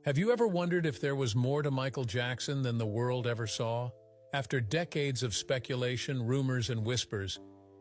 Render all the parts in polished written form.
Have you ever wondered if there was more to Michael Jackson than the world ever saw? After decades of speculation, rumors, and whispers,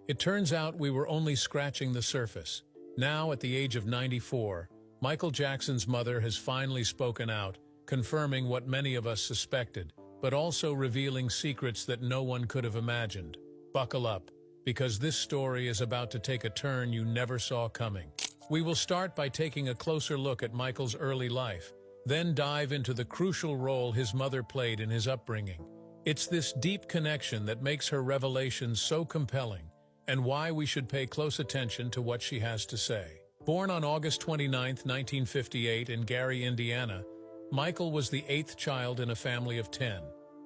it turns out we were only scratching the surface. Now, at the age of 94, Michael Jackson's mother has finally spoken out, confirming what many of us suspected, but also revealing secrets that no one could have imagined. Buckle up, because this story is about to take a turn you never saw coming. We will start by taking a closer look at Michael's early life, then dive into the crucial role his mother played in his upbringing. It's this deep connection that makes her revelations so compelling, and why we should pay close attention to what she has to say. Born on August 29, 1958 in Gary, Indiana, Michael was the eighth child in a family of 10.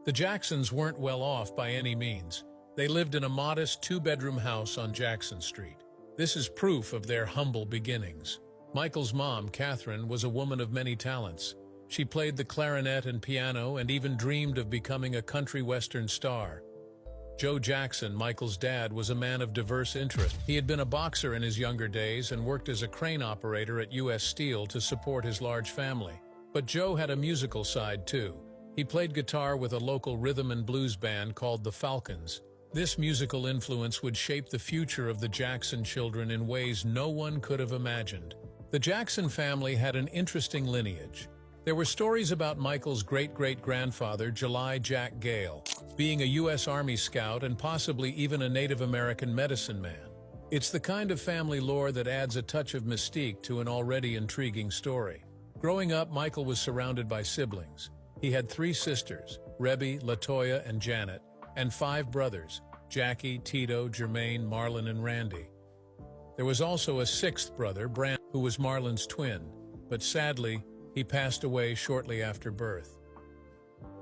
The Jacksons weren't well off by any means. They lived in a modest two-bedroom house on Jackson Street. This is proof of their humble beginnings. Michael's mom, Catherine, was a woman of many talents. She played the clarinet and piano and even dreamed of becoming a country western star. Joe Jackson, Michael's dad, was a man of diverse interests. He had been a boxer in his younger days and worked as a crane operator at U.S. Steel to support his large family. But Joe had a musical side, too. He played guitar with a local rhythm and blues band called the Falcons. This musical influence would shape the future of the Jackson children in ways no one could have imagined. The Jackson family had an interesting lineage. There were stories about Michael's great-great-grandfather, July Jack Gale, being a U.S. Army scout and possibly even a Native American medicine man. It's the kind of family lore that adds a touch of mystique to an already intriguing story. Growing up, Michael was surrounded by siblings. He had 3 sisters, Rebbe, Latoya, and Janet, and 5 brothers, Jackie, Tito, Jermaine, Marlon, and Randy. There was also a 6th brother, Brand, who was Marlon's twin, but sadly, he passed away shortly after birth.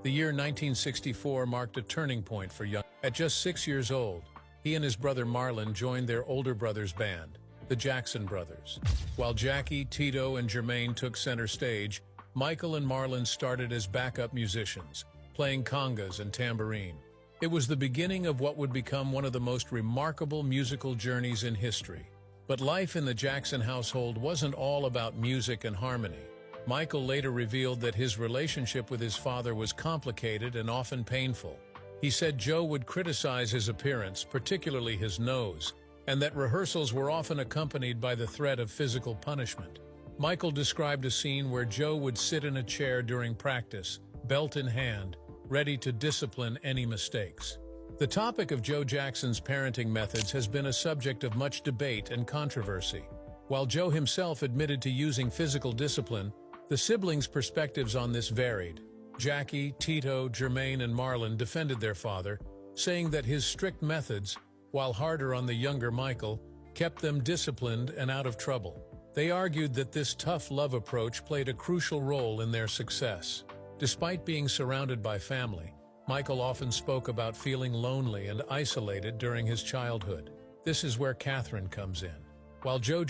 The year 1964 marked a turning point for young. At just 6 years old, he and his brother Marlon joined their older brother's band, the Jackson Brothers. While Jackie, Tito, and Jermaine took center stage, Michael and Marlon started as backup musicians, playing congas and tambourine. It was the beginning of what would become one of the most remarkable musical journeys in history. But life in the Jackson household wasn't all about music and harmony. Michael later revealed that his relationship with his father was complicated and often painful. He said Joe would criticize his appearance, particularly his nose, and that rehearsals were often accompanied by the threat of physical punishment. Michael described a scene where Joe would sit in a chair during practice, belt in hand, ready to discipline any mistakes. The topic of Joe Jackson's parenting methods has been a subject of much debate and controversy. While Joe himself admitted to using physical discipline, the siblings' perspectives on this varied. Jackie, Tito, Jermaine, and Marlon defended their father, saying that his strict methods, while harder on the younger Michael, kept them disciplined and out of trouble. They argued that this tough love approach played a crucial role in their success. Despite being surrounded by family, Michael often spoke about feeling lonely and isolated during his childhood. This is where Catherine comes in. While Joe